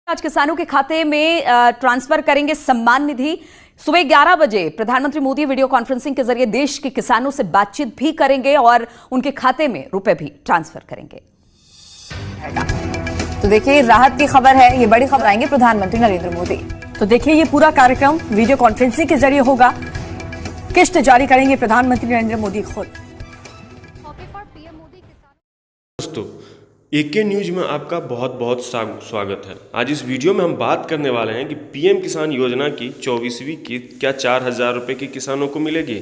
आज किसानों के खाते में ट्रांसफर करेंगे सम्मान निधि। सुबह 11 बजे प्रधानमंत्री मोदी वीडियो कॉन्फ्रेंसिंग के जरिए देश के किसानों से बातचीत भी करेंगे और उनके खाते में रुपए भी ट्रांसफर करेंगे। तो देखिए, राहत की खबर है, ये बड़ी खबर आएंगे प्रधानमंत्री नरेंद्र मोदी। तो देखिए, ये पूरा कार्यक्रम वीडियो कॉन्फ्रेंसिंग के जरिए होगा। किस्त जारी करेंगे प्रधानमंत्री नरेंद्र मोदी खुद। दोस्तों, एके न्यूज में आपका बहुत बहुत स्वागत है। आज इस वीडियो में हम बात करने वाले हैं कि पीएम किसान योजना की 24वीं किस्त क्या 4,000 रुपये के किसानों को मिलेगी।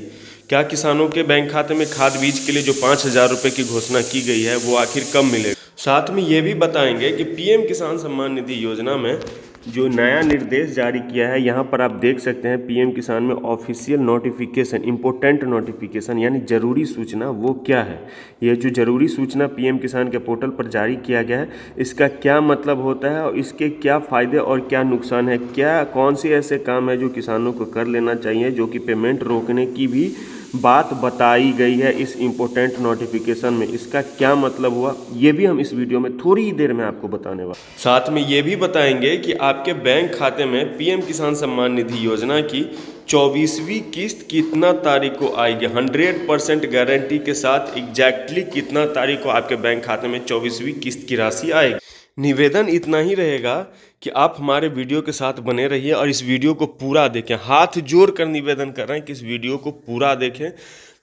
क्या किसानों के बैंक खाते में खाद बीज के लिए जो 5,000 रुपये की घोषणा की गई है वो आखिर कब मिलेगा। साथ में ये भी बताएंगे कि पीएम किसान सम्मान निधि योजना में जो नया निर्देश जारी किया है, यहाँ पर आप देख सकते हैं पीएम किसान में ऑफिशियल नोटिफिकेशन, इम्पोर्टेंट नोटिफिकेशन यानी ज़रूरी सूचना, वो क्या है। ये जो ज़रूरी सूचना पीएम किसान के पोर्टल पर जारी किया गया है, इसका क्या मतलब होता है और इसके क्या फ़ायदे और क्या नुकसान है। क्या कौन से ऐसे काम है जो किसानों को कर लेना चाहिए, जो कि पेमेंट रोकने की भी बात बताई गई है इस इम्पोर्टेंट नोटिफिकेशन में। इसका क्या मतलब हुआ, ये भी हम इस वीडियो में थोड़ी ही देर में आपको बताने वाले। साथ में ये भी बताएंगे कि आपके बैंक खाते में पीएम किसान सम्मान निधि योजना की 24वीं किस्त कितना तारीख को आएगी। 100% गारंटी के साथ एग्जैक्टली कितना तारीख को आपके बैंक खाते में 24वीं किस्त की राशि आएगी। निवेदन इतना ही रहेगा कि आप हमारे वीडियो के साथ बने रहिए और इस वीडियो को पूरा देखें। हाथ जोड़ कर निवेदन कर रहे हैं कि इस वीडियो को पूरा देखें।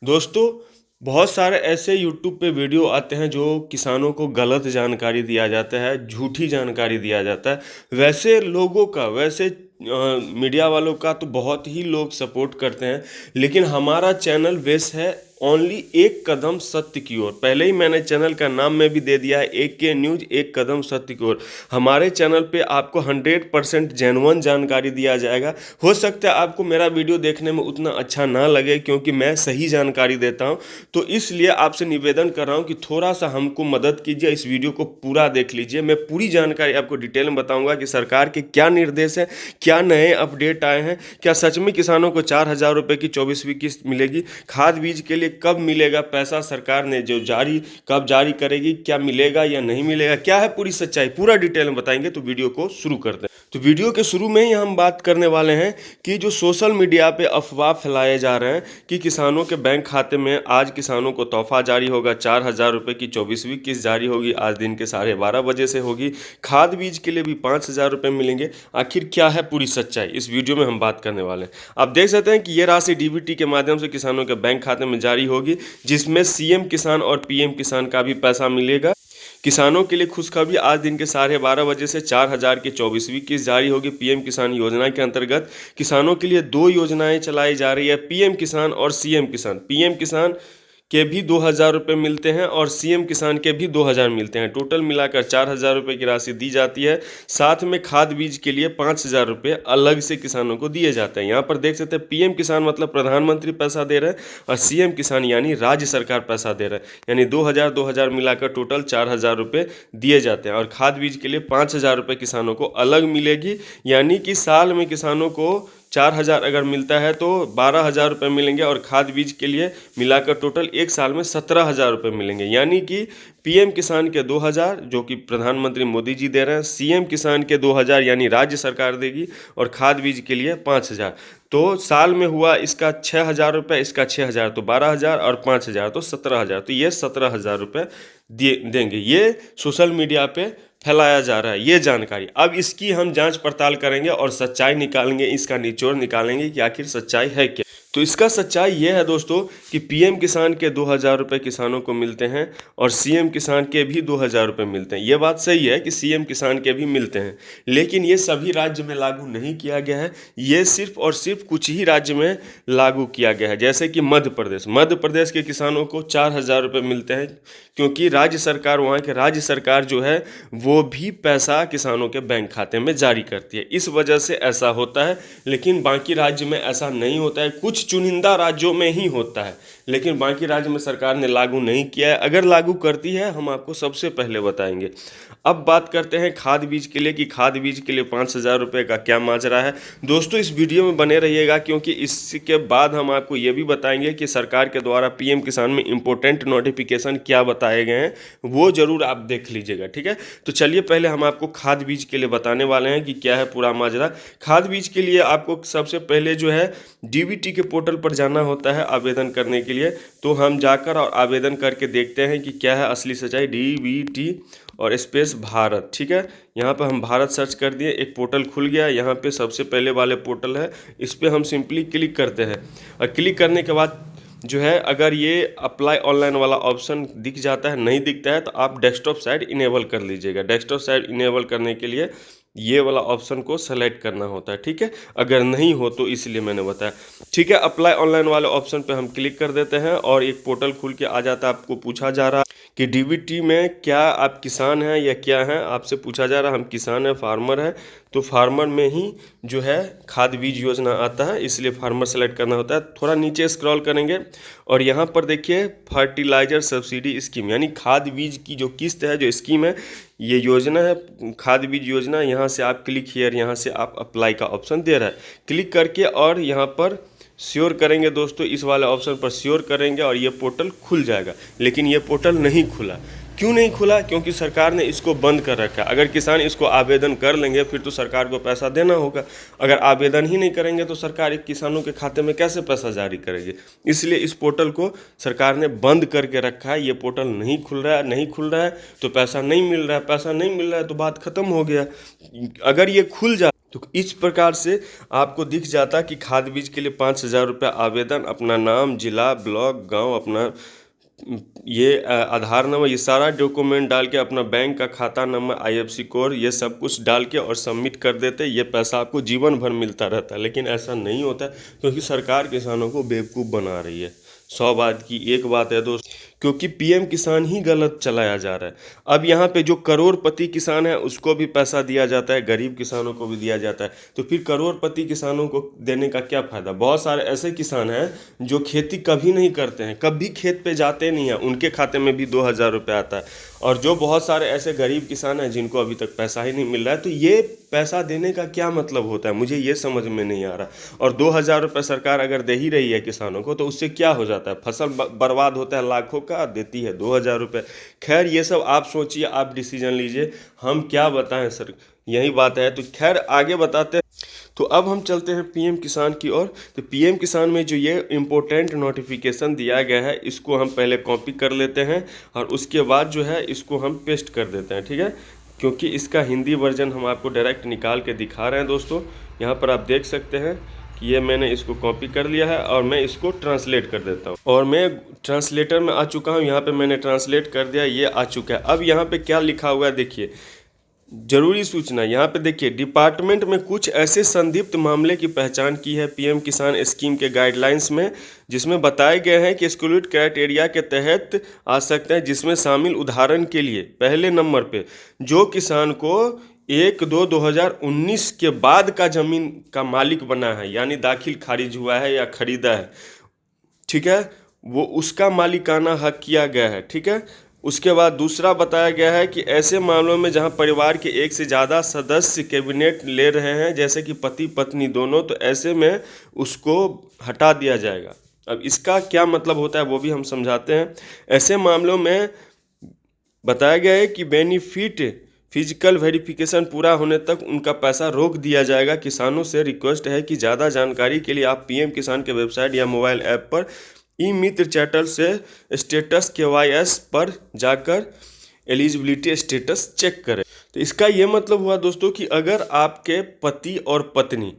दोस्तों, बहुत सारे ऐसे यूट्यूब पे वीडियो आते हैं जो किसानों को गलत जानकारी दिया जाता है, झूठी जानकारी दिया जाता है। वैसे लोगों का, वैसे मीडिया वालों का तो बहुत ही लोग सपोर्ट करते हैं, लेकिन हमारा चैनल बेस है ओनली एक कदम सत्य की ओर। पहले ही मैंने चैनल का नाम में भी दे दिया है, एके न्यूज एक कदम सत्य की ओर। हमारे चैनल पे आपको 100% जेन्युइन जानकारी दिया जाएगा। हो सकता है आपको मेरा वीडियो देखने में उतना अच्छा ना लगे क्योंकि मैं सही जानकारी देता हूं, तो इसलिए आपसे निवेदन कर रहा हूं कि थोड़ा सा हमको मदद कीजिए, इस वीडियो को पूरा देख लीजिए। मैं पूरी जानकारी आपको डिटेल में बताऊँगा कि सरकार के क्या निर्देश हैं, क्या नए अपडेट आए हैं, क्या सच में किसानों को 4,000 रुपये की 24वीं किस्त मिलेगी, खाद बीज के लिए कब मिलेगा पैसा, सरकार ने जो कब जारी करेगी, क्या मिलेगा या नहीं मिलेगा, क्या है पूरी सच्चाई, पूरा डिटेल में बताएंगे। तो वीडियो को शुरू करते हैं। तो वीडियो के शुरू में ही हम बात करने वाले हैं कि जो सोशल मीडिया पे अफवाह फैलाए जा रहे हैं कि किसानों के बैंक खाते में आज किसानों को तोहफा जारी होगा, 4,000 रुपये की 24वीं किस्त जारी होगी, आज दिन के 12:30 बजे से होगी, खाद बीज के लिए भी 5,000 रुपये मिलेंगे। आखिर क्या है पूरी सच्चाई, इस वीडियो में हम बात करने वाले हैं। आप देख सकते हैं कि ये राशि डीबीटी के माध्यम से किसानों के बैंक खाते में जारी होगी, जिसमें सीएम किसान और पीएम किसान का भी पैसा मिलेगा। किसानों के लिए खुशखबरी, आज दिन के 12:30 बजे से 4,000 की 24वीं किस्त जारी होगी। पीएम किसान योजना के अंतर्गत किसानों के लिए 2 योजनाएं चलाई जा रही है, पीएम किसान और सीएम किसान। पीएम किसान के भी 2,000 रुपये मिलते हैं और सीएम किसान के भी 2,000 मिलते हैं। टोटल मिलाकर 4,000 रुपये की राशि दी जाती है। साथ में खाद बीज के लिए 5,000 रुपये अलग से किसानों को दिए जाते हैं। यहाँ पर देख सकते हैं पीएम किसान मतलब प्रधानमंत्री पैसा दे रहे हैं और सीएम किसान यानी राज्य सरकार पैसा दे रहे हैं, यानी 2,000 मिलाकर टोटल 4,000 रुपये दिए जाते हैं। और खाद बीज के लिए 5,000 रुपये किसानों को अलग मिलेगी, यानी कि साल में किसानों को 4,000 अगर मिलता है तो 12,000 रुपये मिलेंगे और खाद बीज के लिए मिलाकर टोटल एक साल में 17,000 रुपये मिलेंगे। यानी कि पीएम किसान के 2,000 जो कि प्रधानमंत्री मोदी जी दे रहे हैं, सीएम किसान के 2,000 यानी राज्य सरकार देगी और खाद बीज के लिए 5,000। तो साल में हुआ इसका 6,000 रुपये, इसका 6,000 तो 12,000 और 5,000 तो 17,000, तो ये 17,000 रुपये देंगे। ये सोशल मीडिया पे फैलाया जा रहा है ये जानकारी। अब इसकी हम जांच पड़ताल करेंगे और सच्चाई निकालेंगे, इसका निचोड़ निकालेंगे कि आखिर सच्चाई है क्या। तो इसका सच्चाई ये है दोस्तों कि पीएम किसान के 2,000 रुपये किसानों को मिलते हैं और सीएम किसान के भी 2,000 रुपये मिलते हैं। ये बात सही है कि सीएम किसान के भी मिलते हैं, लेकिन ये सभी राज्य में लागू नहीं किया गया है। ये सिर्फ और सिर्फ कुछ ही राज्य में लागू किया गया है, जैसे कि मध्य प्रदेश के किसानों को 4,000 रुपये मिलते हैं, क्योंकि राज्य सरकार, वहाँ के राज्य सरकार जो है वो भी पैसा किसानों के बैंक खाते में जारी करती है। इस वजह से ऐसा होता है, लेकिन बाकी राज्य में ऐसा नहीं होता है। कुछ चुनिंदा राज्यों में ही होता है, लेकिन बाकी राज्य में सरकार ने लागू नहीं किया है। अगर लागू करती है हम आपको सबसे पहले बताएंगे। अब बात करते हैं खाद बीज के लिए कि खाद बीज के लिए 5,000 रुपये का क्या माजरा है। दोस्तों इस वीडियो में बने रहिएगा, क्योंकि इसके बाद हम आपको ये भी बताएंगे कि सरकार के द्वारा पीएम किसान में इम्पोर्टेंट नोटिफिकेशन क्या बताए गए हैं, वो जरूर आप देख लीजिएगा, ठीक है। तो चलिए पहले हम आपको खाद बीज के लिए बताने वाले हैं कि क्या है पूरा माजरा। खाद बीज के लिए आपको सबसे पहले जो है डीबीटी के पोर्टल पर जाना होता है आवेदन करने के लिए। तो हम जाकर और आवेदन करके देखते हैं कि क्या है असली सच्चाई। डीबीटी और स्पेस भारत, ठीक है। यहाँ पर हम भारत सर्च कर दिए, एक पोर्टल खुल गया। यहाँ पे सबसे पहले वाले पोर्टल है, इस पर हम सिंपली क्लिक करते हैं और क्लिक करने के बाद जो है अगर ये अप्लाई ऑनलाइन वाला ऑप्शन दिख जाता है, नहीं दिखता है तो आप डेस्कटॉप साइड इनेबल कर लीजिएगा। डेस्कटॉप साइड इनेबल करने के लिए ये वाला ऑप्शन को सेलेक्ट करना होता है, ठीक है। अगर नहीं हो तो इसलिए मैंने बताया, ठीक है। अप्लाई ऑनलाइन वाले ऑप्शन पे हम क्लिक कर देते हैं और एक पोर्टल खुल के आ जाता है। आपको पूछा जा रहा है कि डीबीटी में क्या आप किसान हैं या क्या हैं, आपसे पूछा जा रहा है। हम किसान हैं, फार्मर है, तो फार्मर में ही जो है खाद बीज योजना आता है, इसलिए फार्मर सेलेक्ट करना होता है। थोड़ा नीचे स्क्रॉल करेंगे और यहाँ पर देखिए फर्टिलाइजर सब्सिडी स्कीम, यानी खाद बीज की जो किस्त है, जो स्कीम है, ये योजना है खाद बीज योजना। यहाँ से आप क्लिक हियर, यहाँ से आप अप्लाई का ऑप्शन दे रहा है। क्लिक करके और यहाँ पर श्योर करेंगे दोस्तों, इस वाले ऑप्शन पर श्योर करेंगे और ये पोर्टल खुल जाएगा। लेकिन ये पोर्टल नहीं खुला। क्यों नहीं खुला? क्योंकि सरकार ने इसको बंद कर रखा है। अगर किसान इसको आवेदन कर लेंगे फिर तो सरकार को पैसा देना होगा। अगर आवेदन ही नहीं करेंगे तो सरकार किसानों के खाते में कैसे पैसा जारी करेगी? इसलिए इस पोर्टल को सरकार ने बंद करके रखा है। ये पोर्टल नहीं खुल रहा है, नहीं खुल रहा है तो पैसा नहीं मिल रहा है, पैसा नहीं मिल रहा है तो बात खत्म हो गया। अगर ये खुल जाए तो इस प्रकार से आपको दिख जाता कि खाद बीज के लिए 5,000 रुपये आवेदन, अपना नाम, जिला, ब्लॉक, गांव, अपना ये आधार नंबर, ये सारा डॉक्यूमेंट डाल के, अपना बैंक का खाता नंबर, IFSC कोड, ये सब कुछ डाल के और सबमिट कर देते। ये पैसा आपको जीवन भर मिलता रहता है। लेकिन ऐसा नहीं होता क्योंकि सरकार किसानों को बेवकूफ़ बना रही है। 100 बात की एक बात है दोस्त, क्योंकि पीएम किसान ही गलत चलाया जा रहा है। अब यहाँ पे जो करोड़पति किसान है उसको भी पैसा दिया जाता है, गरीब किसानों को भी दिया जाता है। तो फिर करोड़पति किसानों को देने का क्या फ़ायदा? बहुत सारे ऐसे किसान हैं जो खेती कभी नहीं करते हैं, कभी खेत पे जाते नहीं हैं, उनके खाते में भी 2,000 रुपये आता है। और जो बहुत सारे ऐसे गरीब किसान हैं जिनको अभी तक पैसा ही नहीं मिल रहा है, तो ये पैसा देने का क्या मतलब होता है? मुझे ये समझ में नहीं आ रहा। और 2,000 रुपये सरकार अगर दे ही रही है किसानों को तो उससे क्या हो जाता है? फसल बर्बाद होता है लाखों का, देती है 2,000 रुपये। खैर ये सब आप सोचिए, आप डिसीजन लीजिए, हम क्या बताएं सर, यही बात है। तो खैर आगे बताते हैं। तो अब हम चलते हैं पीएम किसान की ओर। तो पीएम किसान में जो ये इम्पोर्टेंट नोटिफिकेशन दिया गया है, इसको हम पहले कॉपी कर लेते हैं और उसके बाद जो है इसको हम पेस्ट कर देते हैं, ठीक है। क्योंकि इसका हिंदी वर्जन हम आपको डायरेक्ट निकाल के दिखा रहे हैं दोस्तों। यहाँ पर आप देख सकते हैं कि ये मैंने इसको कॉपी कर लिया है और मैं इसको ट्रांसलेट कर देता हूँ। और मैं ट्रांसलेटर में आ चुका हूँ, यहाँ पे मैंने ट्रांसलेट कर दिया, ये आ चुका है। अब यहाँ पे क्या लिखा हुआ है देखिए, जरूरी सूचना। यहाँ पे देखिए, डिपार्टमेंट में कुछ ऐसे संदिग्ध मामले की पहचान की है पीएम किसान स्कीम के गाइडलाइंस में, जिसमें बताए गए हैं कि एक्सक्लूड क्राइटेरिया के तहत आ सकते हैं, जिसमें शामिल उदाहरण के लिए पहले नंबर पे जो किसान को 1/2/2019 के बाद का जमीन का मालिक बना है, यानी दाखिल खारिज हुआ है या खरीदा है, ठीक है, वो उसका मालिकाना हक किया गया है, ठीक है। उसके बाद दूसरा बताया गया है कि ऐसे मामलों में जहां परिवार के एक से ज़्यादा सदस्य कैबिनेट ले रहे हैं, जैसे कि पति पत्नी दोनों, तो ऐसे में उसको हटा दिया जाएगा। अब इसका क्या मतलब होता है वो भी हम समझाते हैं। ऐसे मामलों में बताया गया है कि बेनिफिट फिजिकल वेरिफिकेशन पूरा होने तक उनका पैसा रोक दिया जाएगा। किसानों से रिक्वेस्ट है कि ज़्यादा जानकारी के लिए आप पीएम किसान के वेबसाइट या मोबाइल ऐप पर ई मित्र चैटल से स्टेटस KYS पर जाकर एलिजिबिलिटी स्टेटस चेक करें। तो इसका ये मतलब हुआ दोस्तों कि अगर आपके पति और पत्नी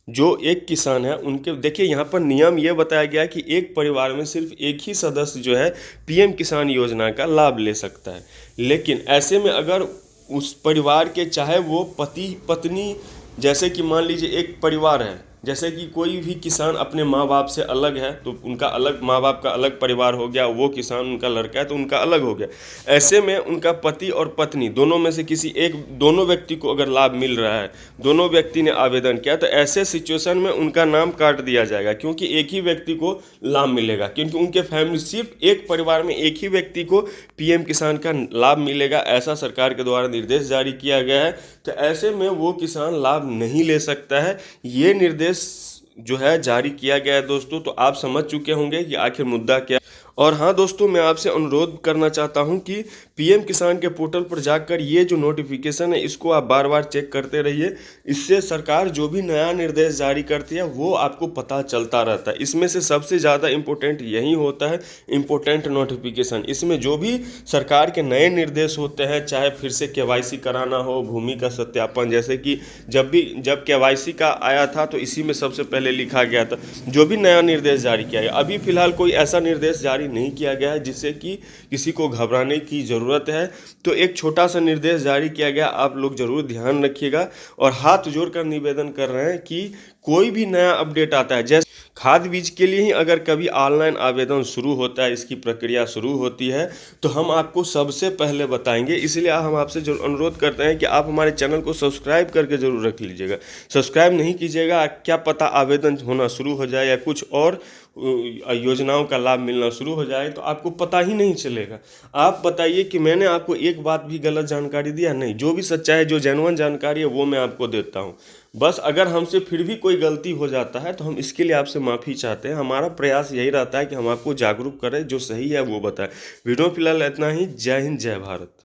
जो एक किसान है, उनके देखिए यहाँ पर नियम ये बताया गया कि एक परिवार में सिर्फ एक ही सदस्य जो है पीएम किसान योजना का लाभ ले सकता है। लेकिन ऐसे में अगर उस परिवार के, चाहे वो पति पत्नी, जैसे कि मान लीजिए एक परिवार है जैसे कि कोई भी किसान अपने माँ बाप से अलग है तो उनका अलग, माँ बाप का अलग परिवार हो गया, वो किसान उनका लड़का है तो उनका अलग हो गया। ऐसे में उनका पति और पत्नी दोनों में से किसी एक, दोनों व्यक्ति को अगर लाभ मिल रहा है, दोनों व्यक्ति ने आवेदन किया, तो ऐसे सिचुएशन में उनका नाम काट दिया जाएगा, क्योंकि एक ही व्यक्ति को लाभ मिलेगा, क्योंकि उनके फैमिली, सिर्फ एक परिवार में एक ही व्यक्ति को पीएम किसान का लाभ मिलेगा, ऐसा सरकार के द्वारा निर्देश जारी किया गया है। तो ऐसे में वो किसान लाभ नहीं ले सकता है। ये निर्देश जो है जारी किया गया है दोस्तों। तो आप समझ चुके होंगे कि आखिर मुद्दा क्या। और हाँ दोस्तों, मैं आपसे अनुरोध करना चाहता हूं कि पीएम किसान के पोर्टल पर जाकर ये जो नोटिफिकेशन है इसको आप बार बार चेक करते रहिए। इससे सरकार जो भी नया निर्देश जारी करती है वो आपको पता चलता रहता है। इसमें से सबसे ज़्यादा इम्पोर्टेंट यही होता है, इम्पोर्टेंट नोटिफिकेशन। इसमें जो भी सरकार के नए निर्देश होते हैं, चाहे फिर से केवाईसी कराना हो, भूमि का सत्यापन, जैसे कि जब केवाईसी का आया था तो इसी में सबसे पहले लिखा गया था, जो भी नया निर्देश जारी किया गया। अभी फिलहाल कोई ऐसा निर्देश जारी नहीं किया गया है जिससे कि किसी को घबराने की ज़रूरत है। तो एक छोटा सा निर्देश जारी किया गया, आप लोग जरूर ध्यान रखिएगा। और हाथ जोड़कर निवेदन कर रहे हैं कि कोई भी नया अपडेट आता है, जैसे खाद बीज के लिए ही अगर कभी ऑनलाइन आवेदन शुरू होता है, इसकी प्रक्रिया शुरू होती है, तो हम आपको सबसे पहले बताएंगे। इसलिए हम आपसे जरूर अनुरोध करते हैं कि आप हमारे चैनल को सब्सक्राइब करके जरूर रख लीजिएगा। सब्सक्राइब नहीं कीजिएगा, क्या पता आवेदन होना शुरू हो जाए या कुछ और योजनाओं का लाभ मिलना शुरू हो जाए तो आपको पता ही नहीं चलेगा। आप बताइए कि मैंने आपको एक बात भी गलत जानकारी दिया? नहीं, जो भी सच्चाई है, जो जेन्युइन जानकारी है वो मैं आपको देता हूँ। बस अगर हमसे फिर भी कोई गलती हो जाता है तो हम इसके लिए आपसे माफ़ी चाहते हैं। हमारा प्रयास यही रहता है कि हम आपको जागरूक करें, जो सही है वो बताएं। वीडियो फिलहाल इतना ही। जय हिंद, जय भारत।